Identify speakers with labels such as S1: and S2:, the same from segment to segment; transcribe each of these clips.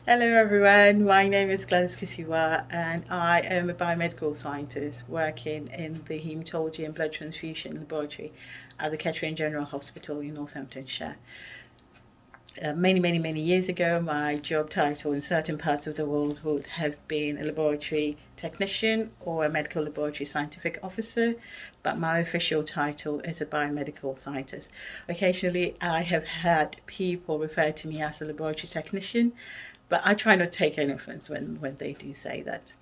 S1: Hello everyone, my name is Gladys Kusiwa and I am a biomedical scientist working in the Haematology and Blood Transfusion Laboratory at the Kettering General Hospital in Northamptonshire. Many years ago, my job title in certain parts of the world would have been a laboratory technician or a medical laboratory scientific officer, but my official title is a biomedical scientist. Occasionally, I have had people refer to me as a laboratory technician, but I try not to take any offense when they do say that.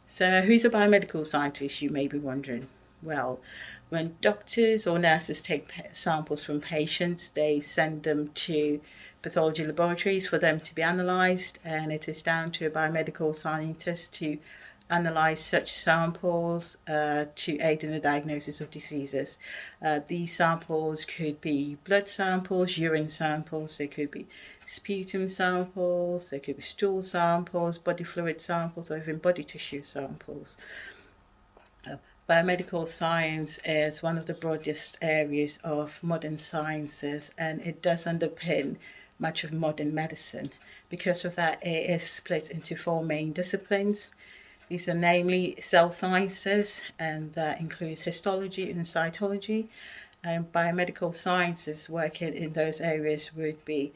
S1: So, who's a biomedical scientist, you may be wondering? Well, when doctors or nurses take samples from patients, they send them to pathology laboratories for them to be analysed, and it is down to a biomedical scientist to analyse such samples to aid in the diagnosis of diseases. These samples could be blood samples, urine samples, they could be sputum samples, they could be stool samples, body fluid samples, or even body tissue samples. Biomedical science is one of the broadest areas of modern sciences, and it does underpin much of modern medicine. Because of that, it is split into four main disciplines. These are namely cell sciences, and that includes histology and cytology. And biomedical sciences working in those areas would be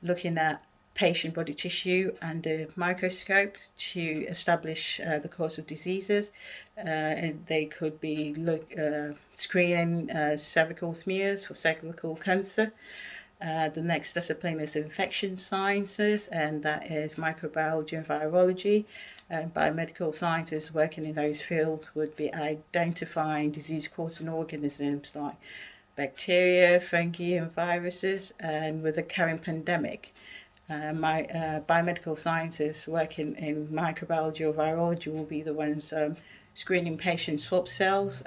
S1: looking at patient body tissue under microscopes to establish the cause of diseases. And they could be screening cervical smears for cervical cancer. The next discipline is infection sciences, and that is microbiology and virology. And biomedical scientists working in those fields would be identifying disease-causing organisms like bacteria, fungi, and viruses. And with the current pandemic, my biomedical scientists working in microbiology or virology will be the ones screening patient swab samples,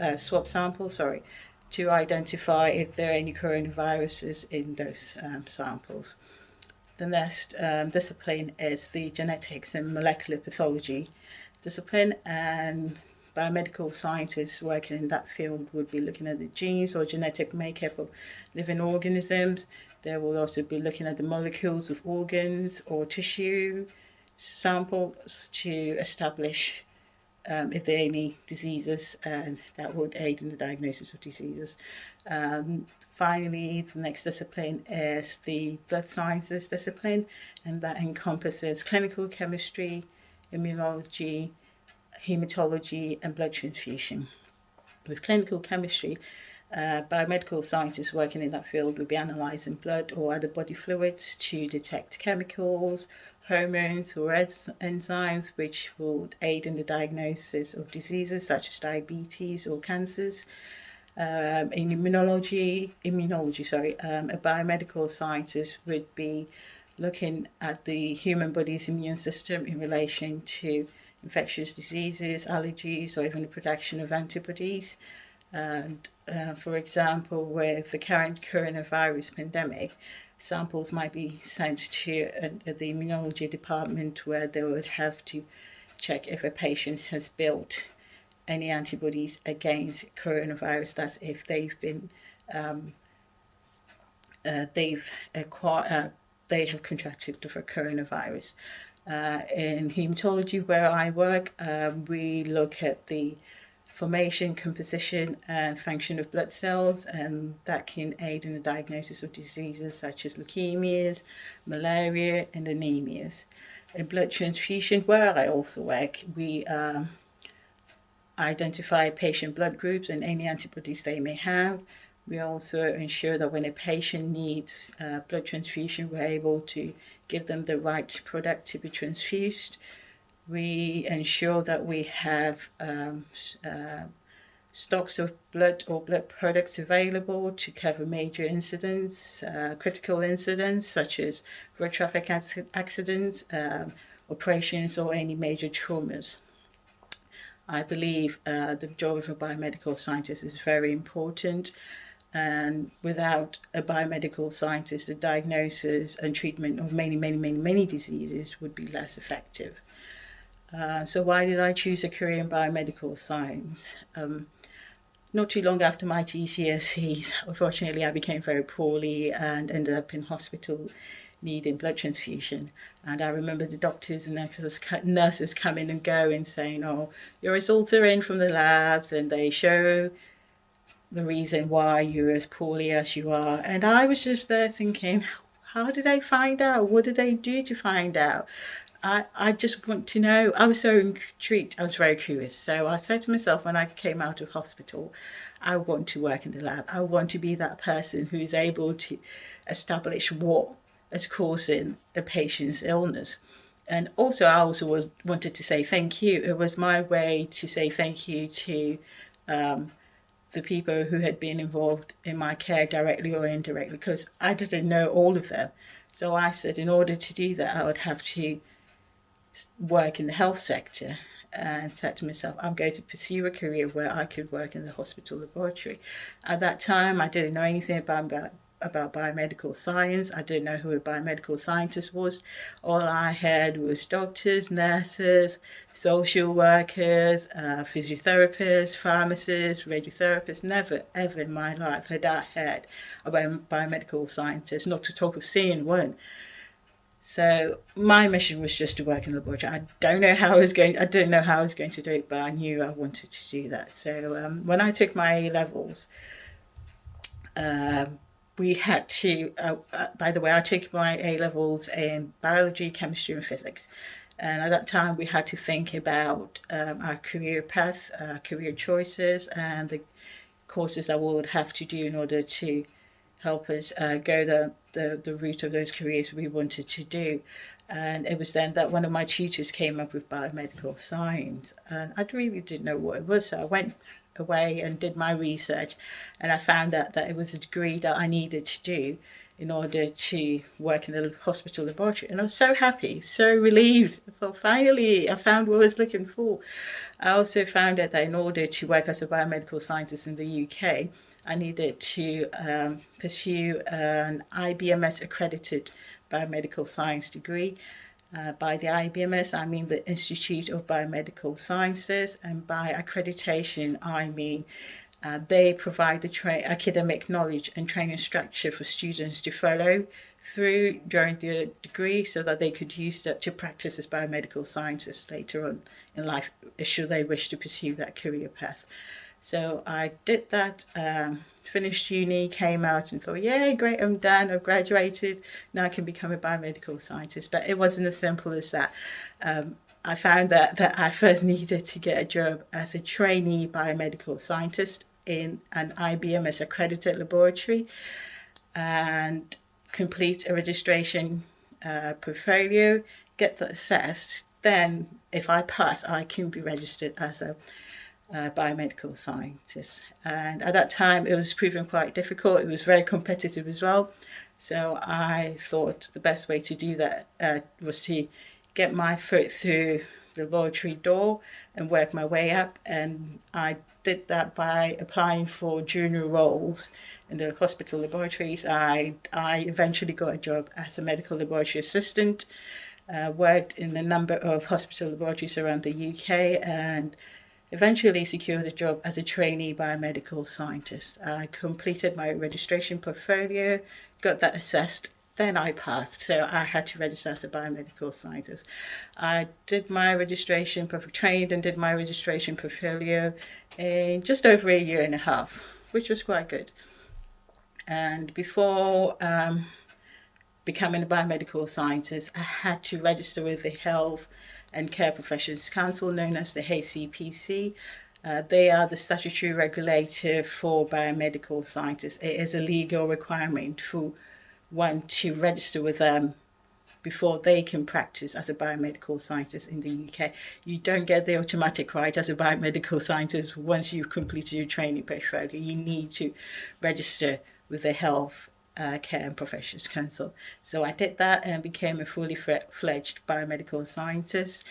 S1: to identify if there are any coronaviruses in those samples. The next discipline is the genetics and molecular pathology discipline, and biomedical scientists working in that field would be looking at the genes or genetic makeup of living organisms. They will also be looking at the molecules of organs or tissue samples to establish if there are any diseases, and that would aid in the diagnosis of diseases. Finally, the next discipline is the blood sciences discipline, and that encompasses clinical chemistry, immunology, haematology, and blood transfusion. With clinical chemistry, biomedical scientists working in that field will be analysing blood or other body fluids to detect chemicals, hormones, or enzymes which will aid in the diagnosis of diseases such as diabetes or cancers. In a biomedical scientist would be looking at the human body's immune system in relation to infectious diseases, allergies, or even the production of antibodies. And for example, with the current coronavirus pandemic, samples might be sent to the immunology department, where they would have to check if a patient has built any antibodies against coronavirus. That's if they've they have contracted the coronavirus. In haematology, where I work, we look at the formation, composition, and function of blood cells, and that can aid in the diagnosis of diseases such as leukemias, malaria, and anemias. In blood transfusion, where I also work, we identify patient blood groups and any antibodies they may have. We also ensure that when a patient needs blood transfusion, we're able to give them the right product to be transfused. We ensure that we have stocks of blood or blood products available to cover major incidents, critical incidents such as road traffic accidents, operations, or any major traumas. I believe the job of a biomedical scientist is very important, and without a biomedical scientist, the diagnosis and treatment of many diseases would be less effective. So why did I choose a career in biomedical science? Not too long after my GCSEs, unfortunately, I became very poorly and ended up in hospital needing blood transfusion. And I remember the doctors and nurses coming and going saying, oh, your results are in from the labs and they show the reason why you're as poorly as you are. And I was just there thinking, how did they find out? What did they do to find out? I just want to know. I was so intrigued. I was very curious. So I said to myself when I came out of hospital, I want to work in the lab. I want to be that person who is able to establish what is causing a patient's illness. And also, I also wanted to say thank you. It was my way to say thank you to the people who had been involved in my care directly or indirectly, because I didn't know all of them. So I said, in order to do that, I would have to work in the health sector, and said to myself, I'm going to pursue a career where I could work in the hospital laboratory. At that time, I didn't know anything about biomedical science. I didn't know who a biomedical scientist was. All I had was doctors, nurses, social workers, physiotherapists, pharmacists, radiotherapists. Never, ever in my life had I heard about a biomedical scientist, not to talk of seeing one. So my mission was just to work in the laboratory. I didn't know how I was going to do it, but I knew I wanted to do that. So when I took my A levels, we had to. By the way, I took my A levels in biology, chemistry, and physics. And at that time, we had to think about our career path, career choices, and the courses that we would have to do in order to help us go the route of those careers we wanted to do. And it was then that one of my tutors came up with biomedical science. And I really didn't know what it was, so I went away and did my research, and I found out that it was a degree that I needed to do in order to work in the hospital laboratory. And I was so happy, so relieved. I thought, finally, I found what I was looking for. I also found out that in order to work as a biomedical scientist in the UK, I needed to pursue an IBMS accredited biomedical science degree. By the IBMS, I mean the Institute of Biomedical Sciences, and by accreditation, I mean they provide the academic knowledge and training structure for students to follow through during their degree so that they could use that to practice as biomedical scientists later on in life, should they wish to pursue that career path. So I did that, finished uni, came out and thought, yay, great, I'm done, I've graduated, now I can become a biomedical scientist. But it wasn't as simple as that. I found that I first needed to get a job as a trainee biomedical scientist in an IBMS accredited laboratory and complete a registration portfolio, get that assessed. Then, if I pass, I can be registered as a biomedical scientist. And at that time, it was proving quite difficult. It was very competitive as well. So I thought the best way to do that was to get my foot through the laboratory door and work my way up. And I did that by applying for junior roles in the hospital laboratories. I eventually got a job as a medical laboratory assistant, worked in a number of hospital laboratories around the UK, and eventually secured a job as a trainee biomedical scientist. I completed my registration portfolio, got that assessed, then I passed. So I had to register as a biomedical scientist. I did my registration, trained and did my registration portfolio in just over a year and a half, which was quite good. And before becoming a biomedical scientist, I had to register with the Health and Care Professions Council, known as the HCPC. They are the statutory regulator for biomedical scientists. It is a legal requirement for one to register with them before they can practice as a biomedical scientist in the UK. You don't get the automatic right as a biomedical scientist once you've completed your training portfolio. You need to register with the Health Care and Professions Council. So I did that and became a fully fledged biomedical scientist.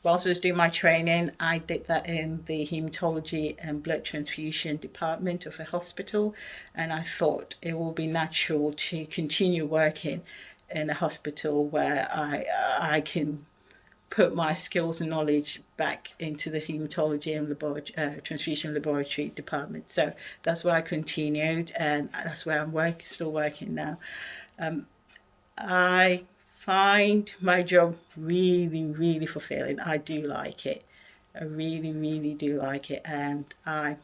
S1: Whilst I was doing my training, I did that in the Haematology and blood transfusion department of a hospital, and I thought it would be natural to continue working in a hospital where I can put my skills and knowledge back into the haematology and transfusion laboratory department. So that's where I continued, and that's where I'm still working now. I find my job really, really fulfilling. I do like it. I really, really do like it. And I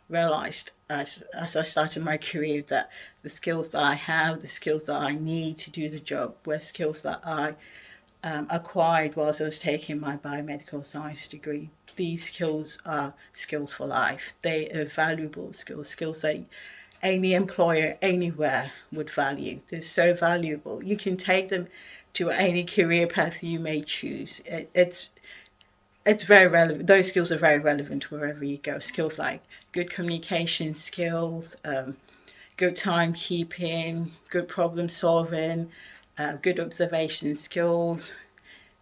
S1: realized as I started my career that the skills that I have, the skills that I need to do the job, were skills that I acquired whilst I was taking my biomedical science degree. These skills are skills for life. They are valuable skills, skills that any employer anywhere would value. They're so valuable. You can take them to any career path you may choose. It's very relevant. Those skills are very relevant wherever you go. Skills like good communication skills, good timekeeping, good problem solving, good observation skills,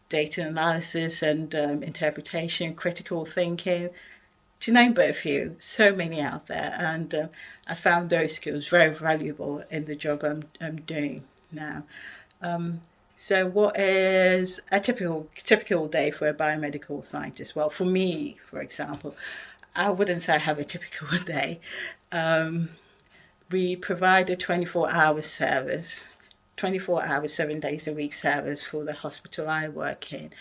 S1: data analysis and interpretation, critical thinking, to name but a few. So many out there, and I found those skills very valuable in the job I'm doing now. So, what is a typical day for a biomedical scientist? Well, for me, for example, I wouldn't say I have a typical day. We provide a 24-hour service, 24 hours, 7 days a week service for the hospital I work in.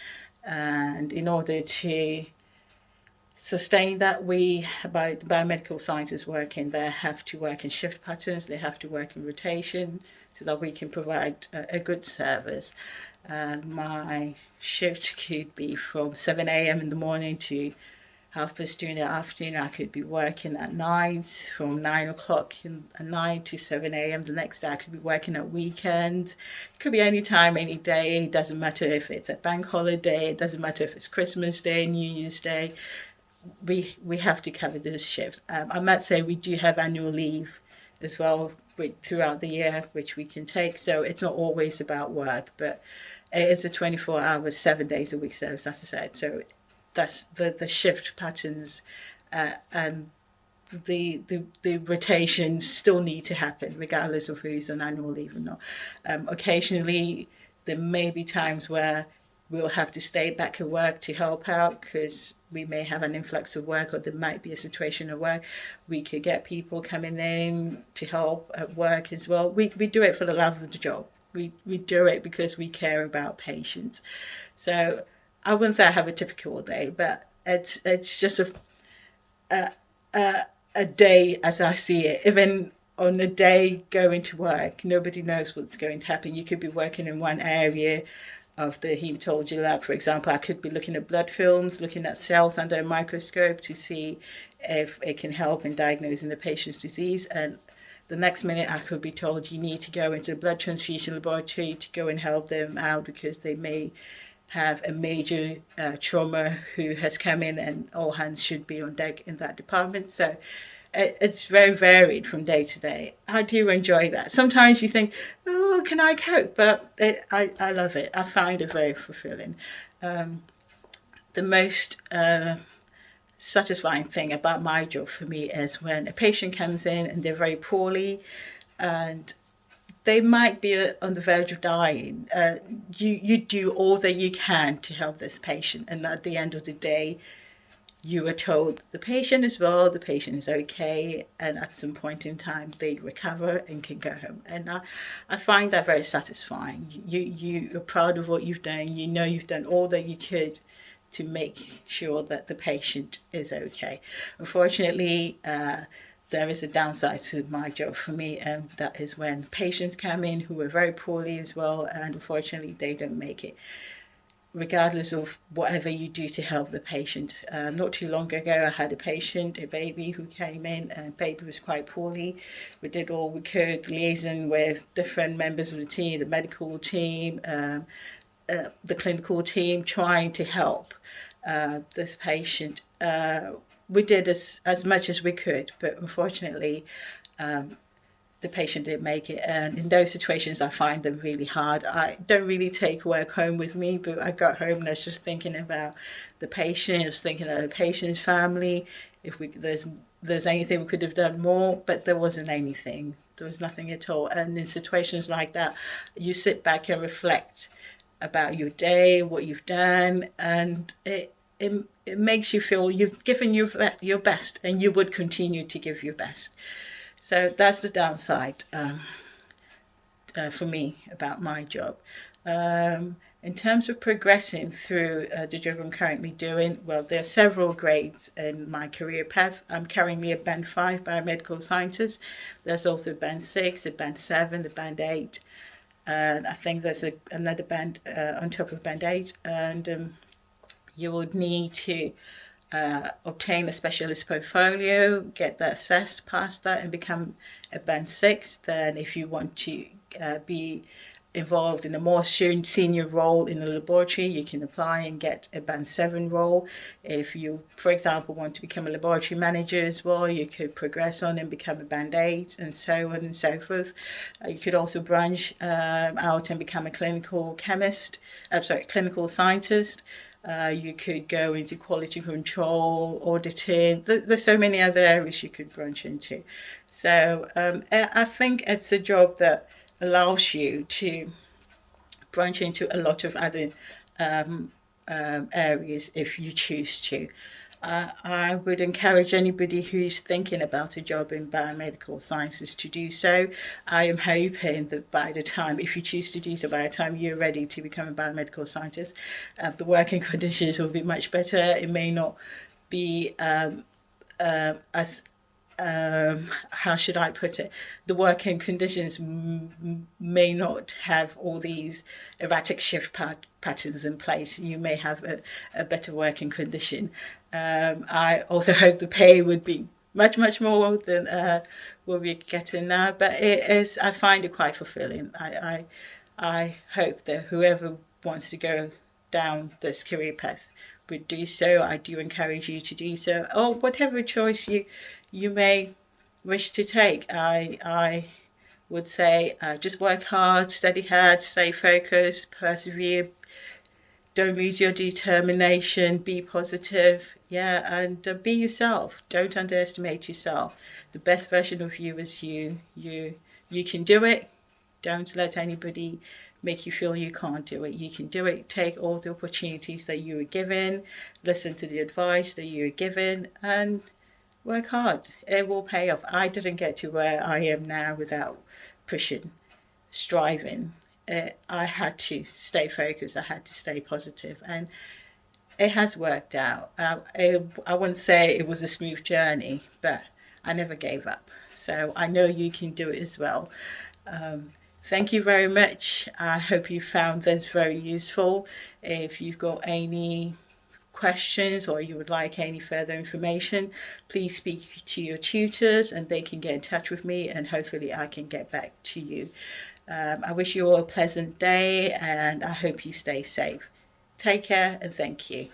S1: And in order to sustain that, the biomedical scientists working there have to work in shift patterns, they have to work in rotation so that we can provide a good service. And my shift could be from 7 a.m. in the morning to 2:30 in the afternoon. I could be working at night from 9 o'clock at night to 7 a.m. the next day. I could be working at weekends. It could be any time, any day. It doesn't matter if it's a bank holiday. It doesn't matter if it's Christmas Day, New Year's Day. We have to cover those shifts. I might say we do have annual leave as well throughout the year, which we can take. So it's not always about work, but it is a 24 hours, 7 days a week service, as I said. So that's the shift patterns and the rotations still need to happen regardless of who's on annual leave or not. Occasionally there may be times where we'll have to stay back at work to help out because we may have an influx of work, or there might be a situation of work. We could get people coming in to help at work as well. We do it for the love of the job. We do it because we care about patients. So I wouldn't say I have a typical day, but it's just a day as I see it. Even on a day going to work, nobody knows what's going to happen. You could be working in one area of the haematology lab, for example. I could be looking at blood films, looking at cells under a microscope to see if it can help in diagnosing the patient's disease. And the next minute I could be told you need to go into the blood transfusion laboratory to go and help them out because they may have a major trauma who has come in, and all hands should be on deck in that department. So it's very varied from day to day. I do enjoy that. Sometimes you think, oh, can I cope? But I love it. I find it very fulfilling. The most satisfying thing about my job for me is when a patient comes in and they're very poorly and they might be on the verge of dying. You do all that you can to help this patient, and at the end of the day, you are told the patient is well, the patient is okay, and at some point in time they recover and can go home. And I find that very satisfying. You are proud of what you've done. You know you've done all that you could to make sure that the patient is okay. Unfortunately, there is a downside to my job for me, and that is when patients come in who are very poorly as well, and unfortunately they don't make it, regardless of whatever you do to help the patient. Not too long ago, I had a baby who came in, and the baby was quite poorly. We did all we could, liaising with different members of the team, the medical team, the clinical team, trying to help this patient. We did as much as we could, but unfortunately, the patient didn't make it. And in those situations, I find them really hard. I don't really take work home with me, but I got home and I was just thinking about the patient. I was thinking of the patient's family. If there's anything we could have done more, but there wasn't anything. There was nothing at all. And in situations like that, you sit back and reflect about your day, what you've done, and it makes you feel you've given your best, and you would continue to give your best. So that's the downside. for me about my job. In terms of progressing through the job I'm currently doing, well, there are several grades in my career path. I'm currently a Band 5 Biomedical Scientist. There's also Band 6, a Band 7, a Band 8, and I think there's another band on top of Band 8. And you would need to obtain a specialist portfolio, get that assessed, pass that, and become a Band 6. Then if you want to be involved in a more senior role in the laboratory, you can apply and get a Band 7 role. If you, for example, want to become a laboratory manager as well, you could progress on and become a Band 8, and so on and so forth. You could also branch out and become a clinical scientist. You could go into quality control, auditing. There's so many other areas you could branch into. So I think it's a job that allows you to branch into a lot of other areas if you choose to. I would encourage anybody who's thinking about a job in biomedical sciences to do so. I am hoping that by the time, if you choose to do so, by the time you're ready to become a biomedical scientist, the working conditions will be much better. It may not be as how should I put it? The working conditions may not have all these erratic shift patterns in place. You may have a better working condition. I also hope the pay would be much, much more than what we're getting now. But I find it quite fulfilling. I hope that whoever wants to go down this career path would do so. I do encourage you to do so, or whatever choice you may wish to take. I would say just work hard, study hard, stay focused, persevere, don't lose your determination, be positive, and be yourself. Don't underestimate yourself. The best version of you is you. You can do it. Don't let anybody make you feel you can't do it. You can do it. Take all the opportunities that you were given, listen to the advice that you were given, and work hard. It will pay off. I didn't get to where I am now without pushing, striving. I had to stay focused. I had to stay positive, and it has worked out. I wouldn't say it was a smooth journey, but I never gave up. So I know you can do it as well. Thank you very much. I hope you found this very useful. If you've got any questions or you would like any further information, please speak to your tutors and they can get in touch with me, and hopefully I can get back to you. I wish you all a pleasant day and I hope you stay safe. Take care and thank you.